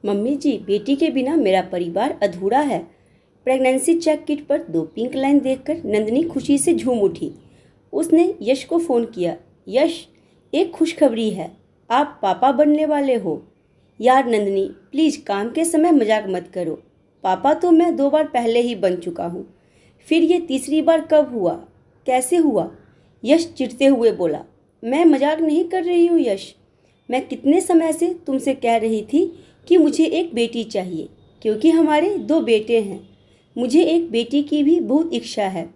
Mummy जी, बेटी के बिना मेरा परिवार अधूरा है। प्रेगनेंसी चेक किट पर 2 पिंक लाइन देखकर नंदिनी खुशी से झूम उठी। उसने यश को फ़ोन किया। यश, एक खुशखबरी है, आप पापा बनने वाले हो। यार नंदिनी, प्लीज़ काम के समय मजाक मत करो। पापा तो मैं 2 बार पहले ही बन चुका हूँ, फिर ये तीसरी बार कब हुआ, कैसे हुआ? यश चिढ़ते हुए बोला। मैं मजाक नहीं कर रही हूँ यश, मैं कितने समय से तुमसे कह रही थी कि मुझे एक बेटी चाहिए, क्योंकि हमारे 2 बेटे हैं। मुझे एक बेटी की भी बहुत इच्छा है।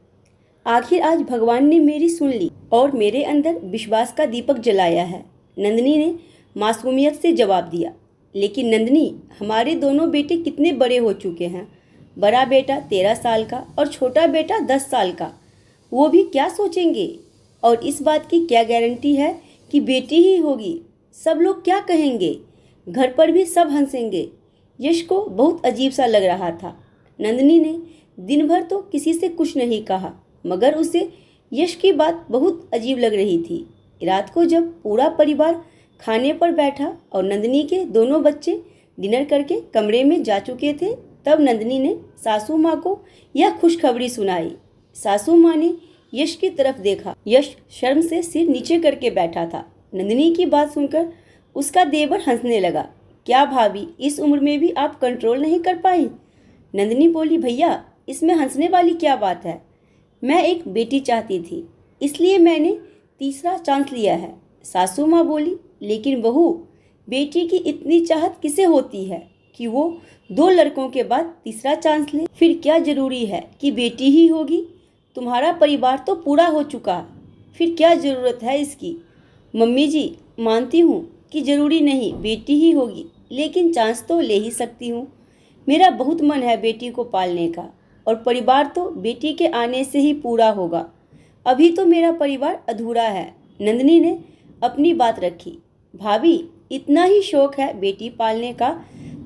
आखिर आज भगवान ने मेरी सुन ली और मेरे अंदर विश्वास का दीपक जलाया है। नंदिनी ने मासूमियत से जवाब दिया। लेकिन नंदिनी, हमारे दोनों बेटे कितने बड़े हो चुके हैं। बड़ा बेटा 13 साल का और छोटा बेटा 10 साल का। वो भी क्या सोचेंगे? और इस बात की क्या गारंटी है कि बेटी ही होगी? सब लोग क्या कहेंगे? घर पर भी सब हंसेंगे। यश को बहुत अजीब सा लग रहा था। नंदिनी ने दिन भर तो किसी से कुछ नहीं कहा, मगर उसे यश की बात बहुत अजीब लग रही थी। रात को जब पूरा परिवार खाने पर बैठा और नंदिनी के दोनों बच्चे डिनर करके कमरे में जा चुके थे, तब नंदिनी ने सासू माँ को यह खुशखबरी सुनाई। सासू माँ ने यश की तरफ देखा। यश शर्म से सिर नीचे करके बैठा था। नंदिनी की बात सुनकर उसका देवर हंसने लगा। क्या भाभी, इस उम्र में भी आप कंट्रोल नहीं कर पाई? नंदिनी बोली, भैया इसमें हंसने वाली क्या बात है? मैं एक बेटी चाहती थी, इसलिए मैंने तीसरा चांस लिया है। सासू माँ बोली, लेकिन बहू, बेटी की इतनी चाहत किसे होती है कि वो 2 लड़कों के बाद तीसरा चांस ले? फिर क्या जरूरी है कि बेटी ही होगी? तुम्हारा परिवार तो पूरा हो चुका, फिर क्या ज़रूरत है इसकी? मम्मी जी, मानती हूँ कि ज़रूरी नहीं बेटी ही होगी, लेकिन चांस तो ले ही सकती हूँ। मेरा बहुत मन है बेटी को पालने का, और परिवार तो बेटी के आने से ही पूरा होगा। अभी तो मेरा परिवार अधूरा है। नंदिनी ने अपनी बात रखी। भाभी, इतना ही शौक है बेटी पालने का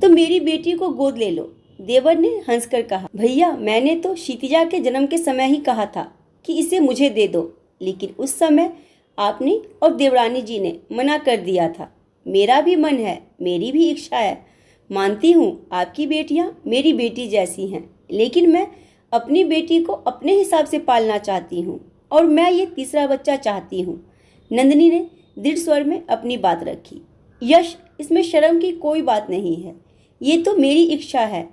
तो मेरी बेटी को गोद ले लो। देवर ने हंसकर कहा। भैया, मैंने तो क्षितिजा के जन्म के समय ही कहा था कि इसे मुझे दे दो, लेकिन उस समय आपने और देवरानी जी ने मना कर दिया था। मेरा भी मन है, मेरी भी इच्छा है। मानती हूँ आपकी बेटियाँ मेरी बेटी जैसी हैं, लेकिन मैं अपनी बेटी को अपने हिसाब से पालना चाहती हूँ, और मैं ये तीसरा बच्चा चाहती हूँ। नंदिनी ने दृढ़ स्वर में अपनी बात रखी। यश, इसमें शर्म की कोई बात नहीं है, ये तो मेरी इच्छा है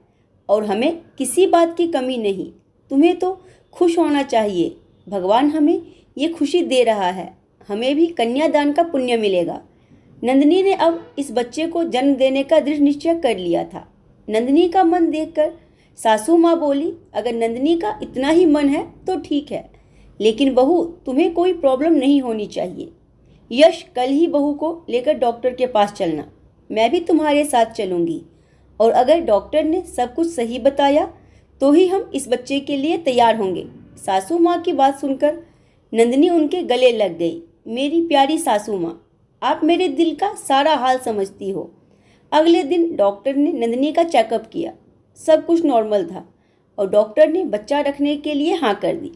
और हमें किसी बात की कमी नहीं। तुम्हें तो खुश होना चाहिए, भगवान हमें ये खुशी दे रहा है, हमें भी कन्यादान का पुण्य मिलेगा। नंदिनी ने अब इस बच्चे को जन्म देने का दृढ़ निश्चय कर लिया था। नंदिनी का मन देखकर सासू माँ बोली, अगर नंदिनी का इतना ही मन है तो ठीक है, लेकिन बहू, तुम्हें कोई प्रॉब्लम नहीं होनी चाहिए। यश, कल ही बहू को लेकर डॉक्टर के पास चलना, मैं भी तुम्हारे साथ चलूँगी, और अगर डॉक्टर ने सब कुछ सही बताया तो ही हम इस बच्चे के लिए तैयार होंगे। सासू माँ की बात सुनकर नंदिनी उनके गले लग गई। मेरी प्यारी सासू माँ, आप मेरे दिल का सारा हाल समझती हो। अगले दिन डॉक्टर ने नंदिनी का चेकअप किया। सब कुछ नॉर्मल था और डॉक्टर ने बच्चा रखने के लिए हाँ कर दी।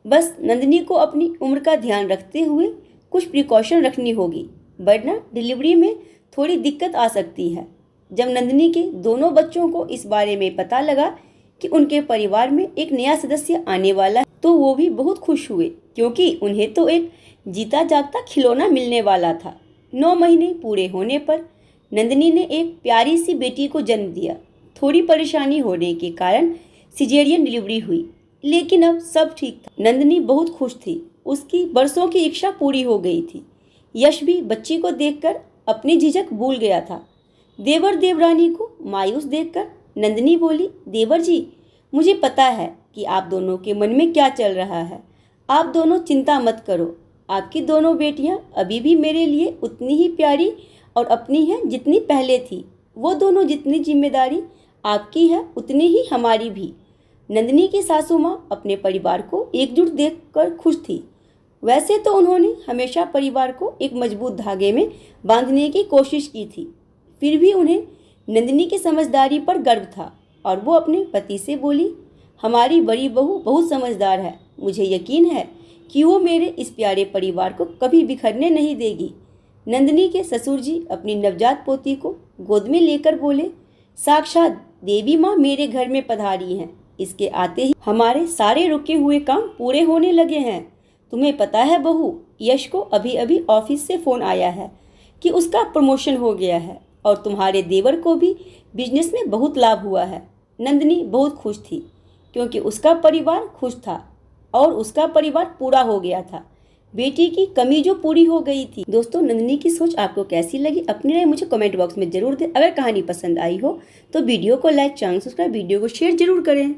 बस नंदिनी को अपनी उम्र का ध्यान रखते हुए कुछ प्रिकॉशन रखनी होगी, वरना डिलीवरी में थोड़ी दिक्कत आ सकती है। जब नंदिनी के दोनों बच्चों को इस बारे में पता लगा कि उनके परिवार में एक नया सदस्य आने वाला है, तो वो भी बहुत खुश हुए, क्योंकि उन्हें तो एक जीता जागता खिलौना मिलने वाला था। 9 महीने पूरे होने पर नंदिनी ने एक प्यारी सी बेटी को जन्म दिया। थोड़ी परेशानी होने के कारण सिजेरियन डिलीवरी हुई, लेकिन अब सब ठीक था। नंदिनी बहुत खुश थी, उसकी बरसों की इच्छा पूरी हो गई थी। यश भी बच्ची को देखकर अपनी झिझक भूल गया था। देवर देवरानी को मायूस देखकर नंदिनी बोली, देवर जी, मुझे पता है कि आप दोनों के मन में क्या चल रहा है। आप दोनों चिंता मत करो, आपकी दोनों बेटियां अभी भी मेरे लिए उतनी ही प्यारी और अपनी हैं जितनी पहले थी। वो दोनों जितनी जिम्मेदारी आपकी है उतनी ही हमारी भी। नंदिनी की सासू माँ अपने परिवार को एकजुट देखकर खुश थी। वैसे तो उन्होंने हमेशा परिवार को एक मजबूत धागे में बांधने की कोशिश की थी, फिर भी उन्हें नंदिनी की समझदारी पर गर्व था, और वो अपने पति से बोली, हमारी बड़ी बहू बहुत समझदार है, मुझे यकीन है कि वो मेरे इस प्यारे परिवार को कभी बिखरने नहीं देगी। नंदिनी के ससुर जी अपनी नवजात पोती को गोद में लेकर बोले, साक्षात देवी माँ मेरे घर में पधारी हैं। इसके आते ही हमारे सारे रुके हुए काम पूरे होने लगे हैं। तुम्हें पता है बहू, यश को अभी अभी ऑफिस से फ़ोन आया है कि उसका प्रमोशन हो गया है और तुम्हारे देवर को भी बिजनेस में बहुत लाभ हुआ है। नंदिनी बहुत खुश थी क्योंकि उसका परिवार खुश था और उसका परिवार पूरा हो गया था। बेटी की कमी जो पूरी हो गई थी। दोस्तों, नंदिनी की सोच आपको कैसी लगी? अपनी राय मुझे कमेंट बॉक्स में जरूर दें। अगर कहानी पसंद आई हो तो वीडियो को लाइक, चैनल सब्सक्राइब, वीडियो को शेयर जरूर करें।